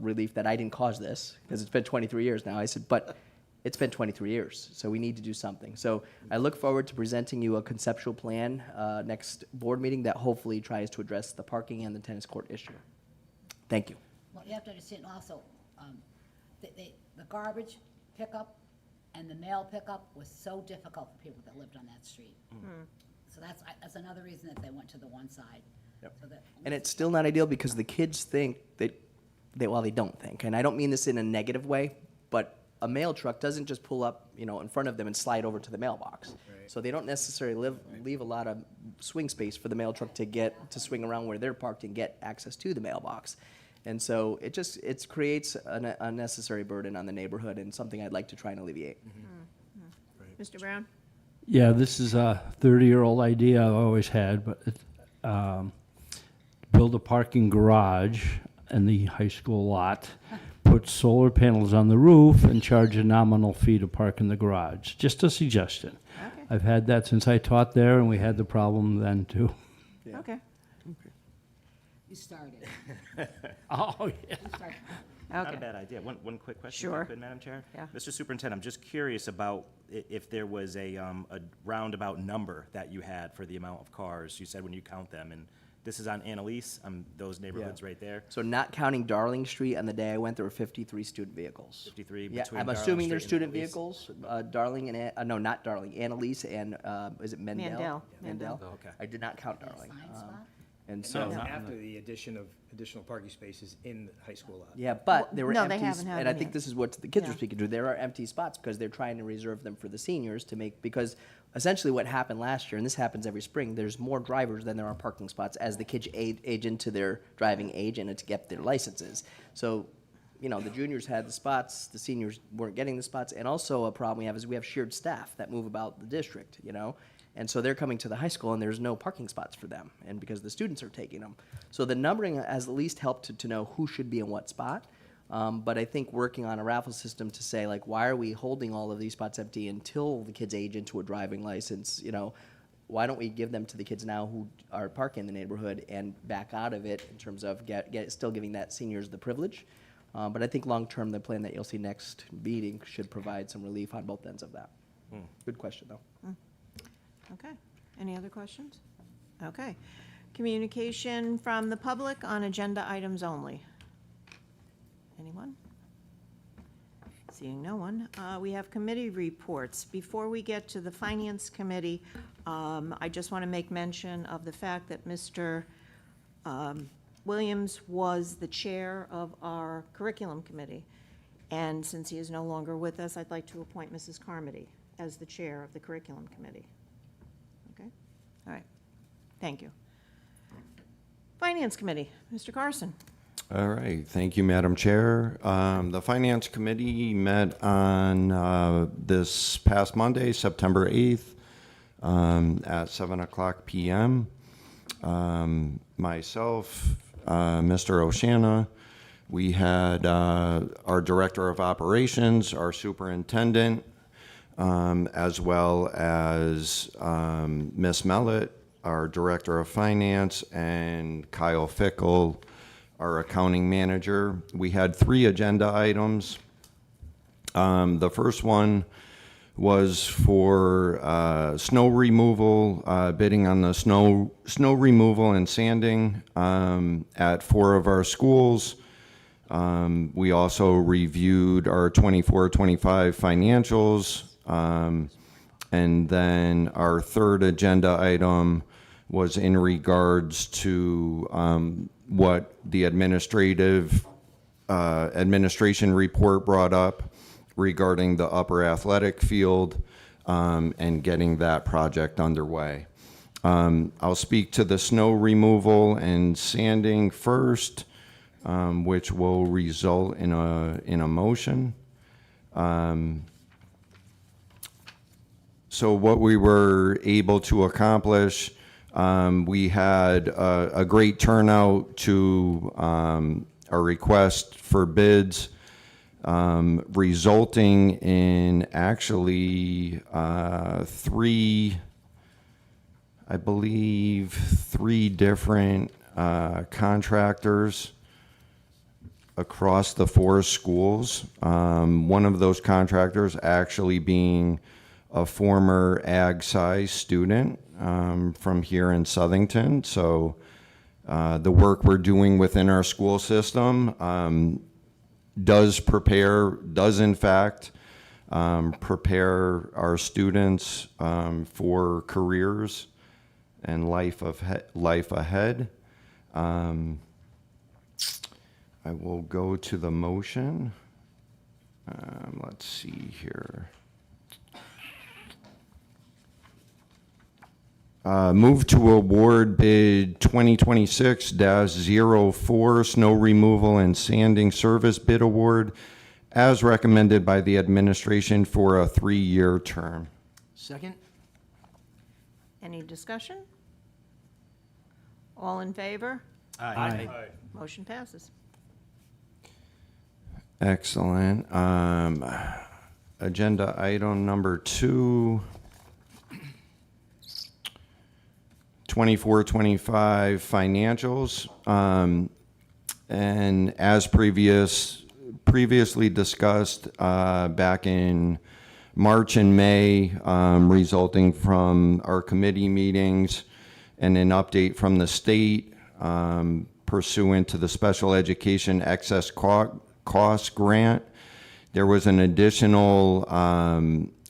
relief that I didn't cause this because it's been 23 years now. I said, but it's been 23 years, so we need to do something. So I look forward to presenting you a conceptual plan next board meeting that hopefully tries to address the parking and the tennis court issue. Thank you. Well, you have to understand also, the garbage pickup and the mail pickup was so difficult for people that lived on that street. So that's another reason that they went to the one side. Yep. So that And it's still not ideal because the kids think they don't think, and I don't mean this in a negative way, but a mail truck doesn't just pull up, in front of them and slide over to the mailbox. Right. So they don't necessarily leave a lot of swing space for the mail truck to swing around where they're parked and get access to the mailbox. And so it creates an unnecessary burden on the neighborhood and something I'd like to try and alleviate. Mr. Brown? Yeah, this is a 30-year-old idea I've always had, but build a parking garage in the high school lot, put solar panels on the roof, and charge a nominal fee to park in the garage. Just a suggestion. Okay. I've had that since I taught there, and we had the problem then, too. Yeah. Okay. you started. Oh, yeah. You started. Not a Okay. bad idea. One quick question, if I Sure. could, Madam Chair? Yeah. Mr. Superintendent, I'm just curious about if there was a roundabout number that you had for the amount of cars, you said when you count them, and this is on Annalise, those neighborhoods right there, So not counting Darling Street, on the day I went, there were 53 student vehicles. 53 Yeah, between I'm Darling assuming they're Street and student Annalise? vehicles, Darling and, no, not Darling, Annalise and, is it Mendel? Mandel. Mendel? Oh, okay. I did not count Darling. Sign spot? And So so, after the addition of additional parking spaces in the high school lot. yeah, but there were No, they empty, haven't had and I them think yet. this is what the kids Yeah. are speaking to. There are empty spots because they're trying to reserve them for the seniors because essentially what happened last year, and this happens every spring, there's more drivers than there are parking spots as the kids age into their driving age and to get their licenses. So, the juniors had the spots, the seniors weren't getting the spots, and also a problem we have is we have shared staff that move about the district, And so they're coming to the high school and there's no parking spots for them, and because the students are taking them. So the numbering has at least helped to know who should be in what spot. But I think working on a raffle system to say, like, why are we holding all of these spots empty until the kids age into a driving license? Why don't we give them to the kids now who are parking in the neighborhood and back out of it in terms of still giving that seniors the privilege? But I think long-term, the plan that you'll see next meeting should provide some relief on both ends of that. Good question, though. Okay. Any other questions? Okay. Communication from the public on agenda items only. Anyone? Seeing no one, we have committee reports. Before we get to the Finance Committee, I just want to make mention of the fact that Mr. Williams was the chair of our Curriculum Committee. And since he is no longer with us, I'd like to appoint Mrs. Carmody as the chair of the Curriculum Committee. Okay? All right. Thank you. Finance Committee, Mr. Carson. All right, thank you, Madam Chair. The Finance Committee met on this past Monday, September 8th, at 7:00 p.m. Myself, Mr. Oshana, We had our Director of Operations, our Superintendent, as well as Ms. Mellett, our Director of Finance, and Kyle Fickle, our Accounting Manager. We had 3 agenda items. The first one was for snow removal, bidding on the snow removal and sanding at 4 of our schools. We also reviewed our 24-25 financials. And then our third agenda item was in regards to what the administration report brought up regarding the upper athletic field and getting that project underway. I'll speak to the snow removal and sanding first, which will result in a motion. So what we were able to accomplish, we had a great turnout to a request for bids, resulting in actually 3 different contractors across the 4 schools. One of those contractors actually being a former Ag Sci student from here in Southington. So the work we're doing within our school system does in fact prepare our students for careers and life ahead. I will go to the motion. Let's see here. Move to award bid 2026-04 snow removal and sanding service bid award as recommended by the administration for a 3-year term. Second? Any discussion? All in favor? Aye. Motion passes. Excellent. Agenda item number 2. 24-25 financials, and as previously discussed back in March and May, resulting from our committee meetings and an update from the state pursuant to the Special Education Excess Cost Grant, there was an additional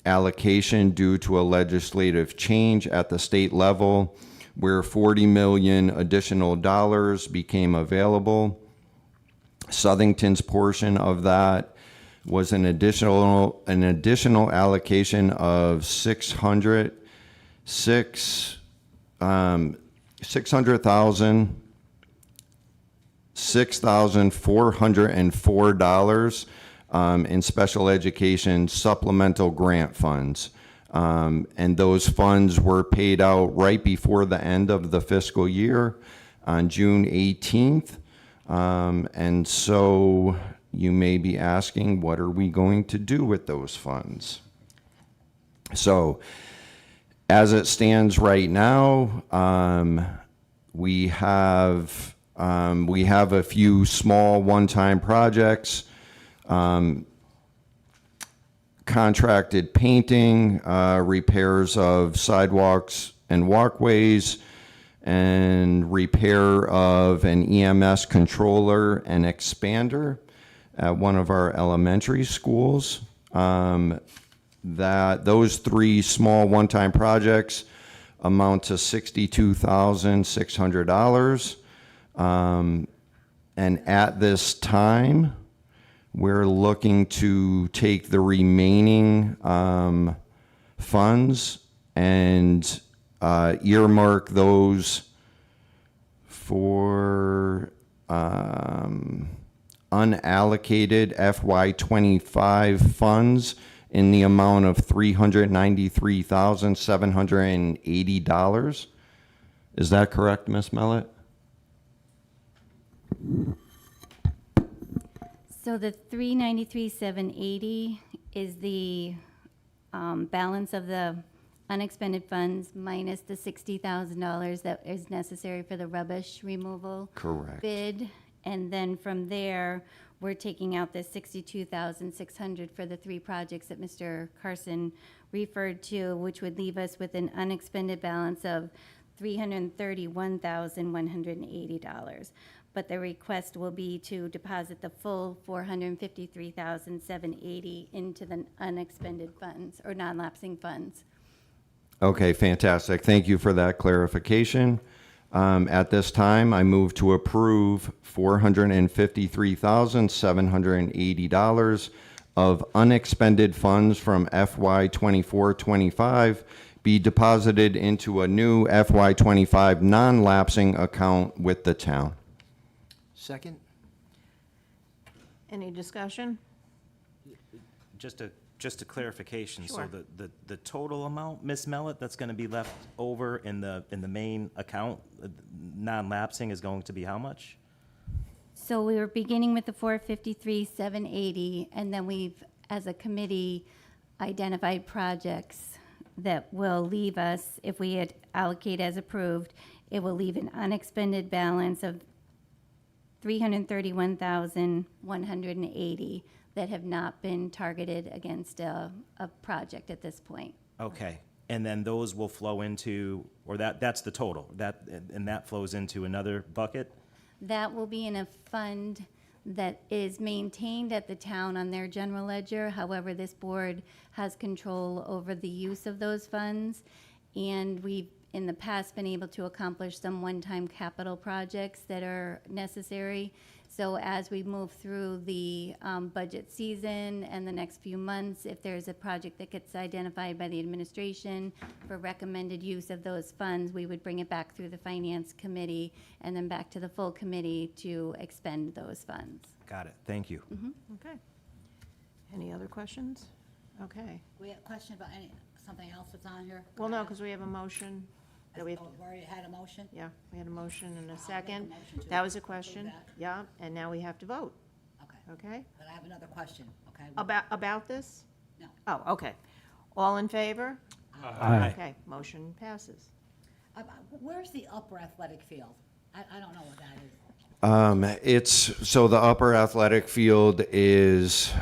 allocation due to a legislative change at the state level, where $40 million additional dollars became available. Southington's portion of that was an additional allocation of $604,404 in special education supplemental grant funds. And those funds were paid out right before the end of the fiscal year on June 18th. And so you may be asking, what are we going to do with those funds? So as it stands right now, we have a few small one-time projects, contracted painting, repairs of sidewalks and walkways, and repair of an EMS controller and expander at one of our elementary schools. Those 3 small one-time projects amount to $62,600. And at this time, we're looking to take the remaining funds and earmark those for unallocated FY25 funds in the amount of $393,780. Is that correct, Ms. Mellett? So the 393,780 is the balance of the unexpended funds minus the $60,000 that is necessary for the rubbish removal Correct. bid. And then from there, we're taking out the $62,600 for the 3 projects that Mr. Carson referred to, which would leave us with an unexpended balance of $331,180. But the request will be to deposit the full $453,780 into the unexpended funds or non-lapsing funds. Okay, fantastic. Thank you for that clarification. At this time, I move to approve $453,780 of unexpended funds from FY 24-25 be deposited into a new FY 25 non-lapsing account with the town. Second? Any discussion? Just a clarification. Sure. So the total amount, Ms. Mellett, that's going to be left over in the main account, non-lapsing, is going to be how much? So we were beginning with the 453,780, and then we've, as a committee, identified projects that will leave us, if we had allocate as approved, it will leave an unexpended balance of $331,180 that have not been targeted against a project at this point. Okay. And then those will flow into, or that's the total, and that flows into another bucket? That will be in a fund that is maintained at the town on their general ledger. However, this board has control over the use of those funds, and we've in the past been able to accomplish some one-time capital projects that are necessary. So as we move through the budget season and the next few months, if there's a project that gets identified by the administration for recommended use of those funds, we would bring it back through the finance committee and then back to the full committee to expend those funds. Got it. Thank you. Okay. Any other questions? Okay. We have a question about something else that's on here? Well, no, because we have a motion. That we, Oh, we already had a motion? yeah, we had a motion and a make a second. motion to That was a approve question. that. Yeah, and now we have to vote, Okay, okay? but I have another question, okay? About this? No. Oh, okay. All in favor? Aye. Okay, motion passes. Where's the upper athletic field? I don't know what that is. So the upper athletic field is,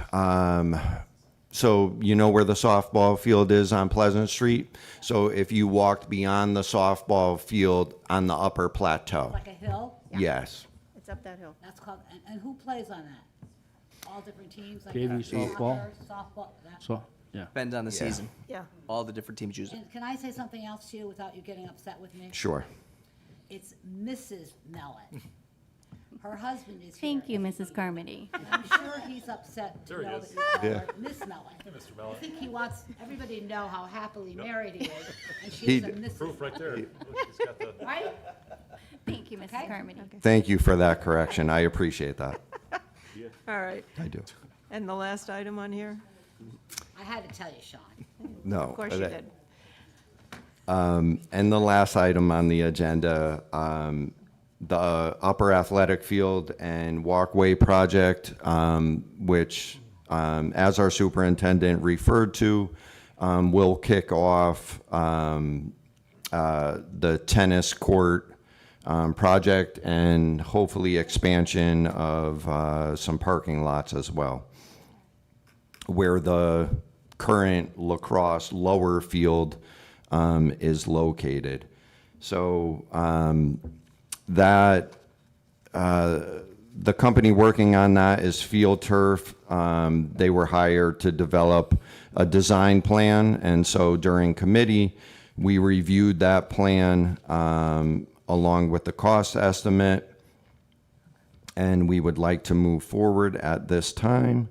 so you know where the softball field is on Pleasant Street? So if you walked beyond the softball field on the upper plateau. Like a hill? Yes. It's up that hill. That's called, and who plays on that? All different teams? Like JV softball. soccer, Softball, that? So, yeah. Depends on the season. Yeah. All the different teams use it. And can I say something else to you without you getting upset with me? Sure. It's Mrs. Mellon. Her husband is here. Thank you, Mrs. Carmody. And I'm sure he's upset to There he know is. that you call her Miss Mellon. Mr. I Mellon. think he wants everybody to know how happily married he is, and she He is a d- Mrs. Proof right there. Look, he's got the- Right? Thank you, Mrs. Okay. Carmody. Thank you for that correction. I appreciate that. All right. I do. And the last item on here? I had to tell you, Sean. No. Of course you that- did. And the last item on the agenda, the upper athletic field and walkway project, which, as our superintendent referred to, will kick off the tennis court project and hopefully expansion of some parking lots as well, where the current lacrosse lower field is located. So the company working on that is Field Turf. They were hired to develop a design plan, and so during committee, we reviewed that plan along with the cost estimate, and we would like to move forward at this time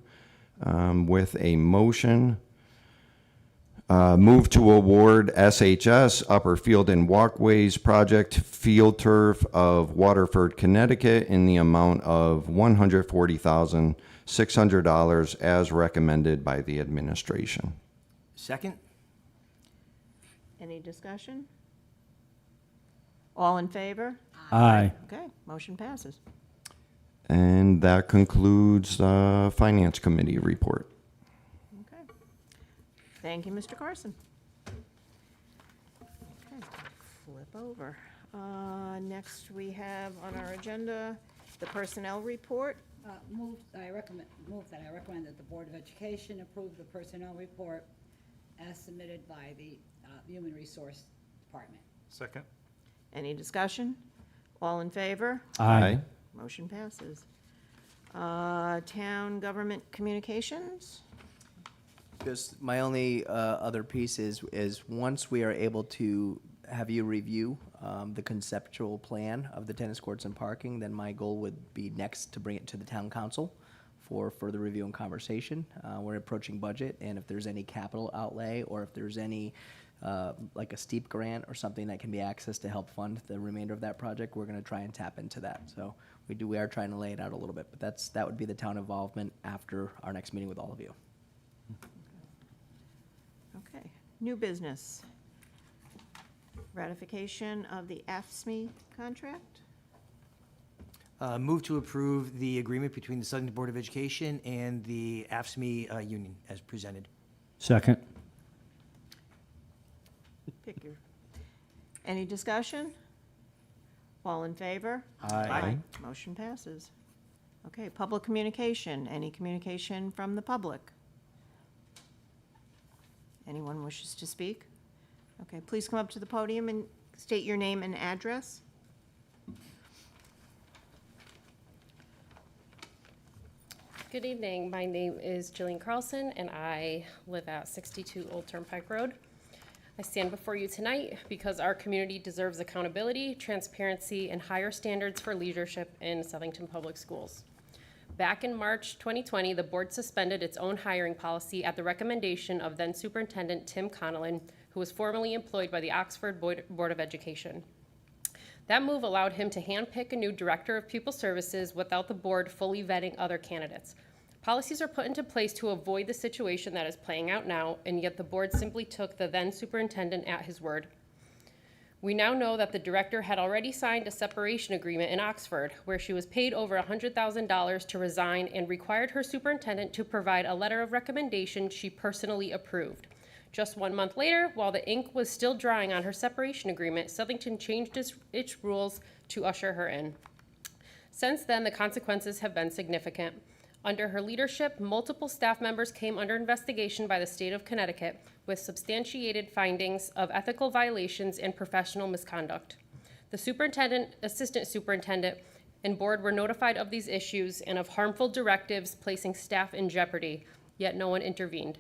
with a motion. Move to award SHS Upper Field and Walkways Project Field Turf of Waterford, Connecticut in the amount of $140,600 as recommended by the administration. Second? Any discussion? All in favor? Aye. Okay, motion passes. And that concludes the Finance Committee report. Okay. Thank you, Mr. Carson. Okay, flip over. Next, we have on our agenda the Personnel Report. Move that I recommend that the Board of Education approve the personnel report as submitted by the Human Resource Department. Second. Any discussion? All in favor? Aye. Motion passes. Town Government Communications? Just my only other piece is once we are able to have you review the conceptual plan of the tennis courts and parking, then my goal would be next to bring it to the town council for further review and conversation. We're approaching budget, and if there's any capital outlay or if there's any like a steep grant or something that can be accessed to help fund the remainder of that project, we're going to try and tap into that. So we are trying to lay it out a little bit, but that would be the town involvement after our next meeting with all of you. Okay. New business. Ratification of the AFSCME contract? Move to approve the agreement between the Southern Board of Education and the AFSCME union as presented. Second. Pick your. Any discussion? All in favor? Aye. Motion passes. Okay, public communication. Any communication from the public? Anyone wishes to speak? Okay, please come up to the podium and state your name and address. Good evening. My name is Jillian Carlson, and I live at 62 Old Turnpike Road. I stand before you tonight because our community deserves accountability, transparency, and higher standards for leadership in Southington Public Schools. Back in March 2020, the board suspended its own hiring policy at the recommendation of then Superintendent Tim Connellan, who was formerly employed by the Oxford Board of Education. That move allowed him to handpick a new director of pupil services without the board fully vetting other candidates. Policies are put into place to avoid the situation that is playing out now, and yet the board simply took the then superintendent at his word. We now know that the director had already signed a separation agreement in Oxford, where she was paid over $100,000 to resign and required her superintendent to provide a letter of recommendation she personally approved. Just 1 month later, while the ink was still drying on her separation agreement, Southington changed its rules to usher her in. Since then, the consequences have been significant. Under her leadership, multiple staff members came under investigation by the state of Connecticut with substantiated findings of ethical violations and professional misconduct. The superintendent, assistant superintendent, and board were notified of these issues and of harmful directives placing staff in jeopardy, yet no one intervened.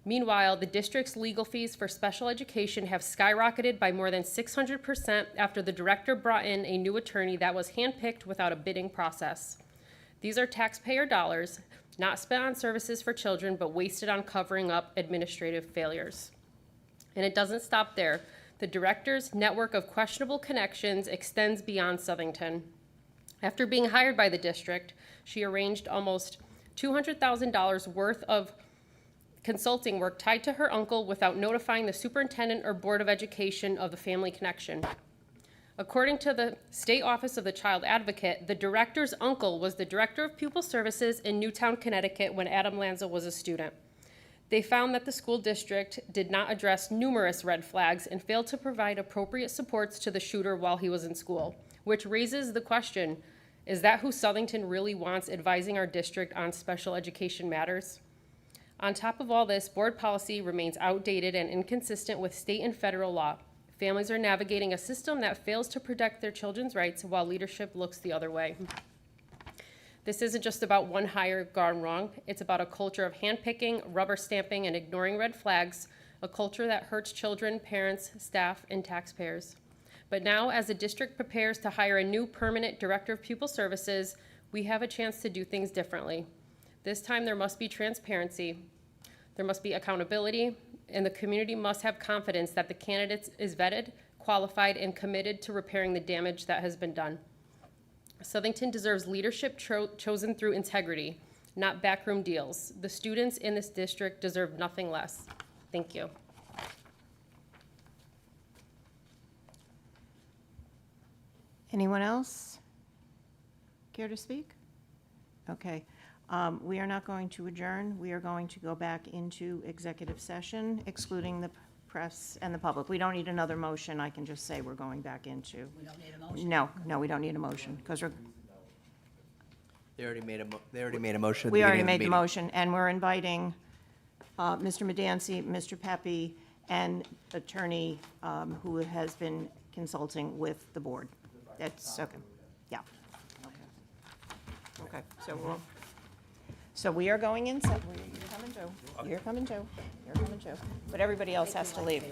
Meanwhile, the district's legal fees for special education have skyrocketed by more than 600% after the director brought in a new attorney that was handpicked without a bidding process. These are taxpayer dollars, not spent on services for children, but wasted on covering up administrative failures. And it doesn't stop there. The director's network of questionable connections extends beyond Southington. After being hired by the district, she arranged almost $200,000 worth of consulting work tied to her uncle without notifying the superintendent or board of education of the family connection. According to the State Office of the Child Advocate, the director's uncle was the director of pupil services in Newtown, Connecticut when Adam Lanza was a student. They found that the school district did not address numerous red flags and failed to provide appropriate supports to the shooter while he was in school, which raises the question, is that who Southington really wants advising our district on special education matters? On top of all this, board policy remains outdated and inconsistent with state and federal law. Families are navigating a system that fails to protect their children's rights while leadership looks the other way. This isn't just about one hire gone wrong. It's about a culture of handpicking, rubber stamping, and ignoring red flags, a culture that hurts children, parents, staff, and taxpayers. But now, as the district prepares to hire a new permanent director of pupil services, we have a chance to do things differently. This time, there must be transparency, there must be accountability, and the community must have confidence that the candidate is vetted, qualified, and committed to repairing the damage that has been done. Southington deserves leadership chosen through integrity, not backroom deals. The students in this district deserve nothing less. Thank you. Anyone else care to speak? Okay. We are not going to adjourn. We are going to go back into executive session, excluding the press and the public. We don't need another motion. I can just say we're going back into. We don't need a motion? No, we don't need a motion, because we're, They already made a motion. At the we already beginning of made the meeting. motion, and we're inviting Mr. Medancy, Mr. Pepe, and attorney who has been consulting with the board. That's, okay, yeah. Okay, so we are going in, you're coming too, you're coming too, you're coming too, but everybody else has to leave.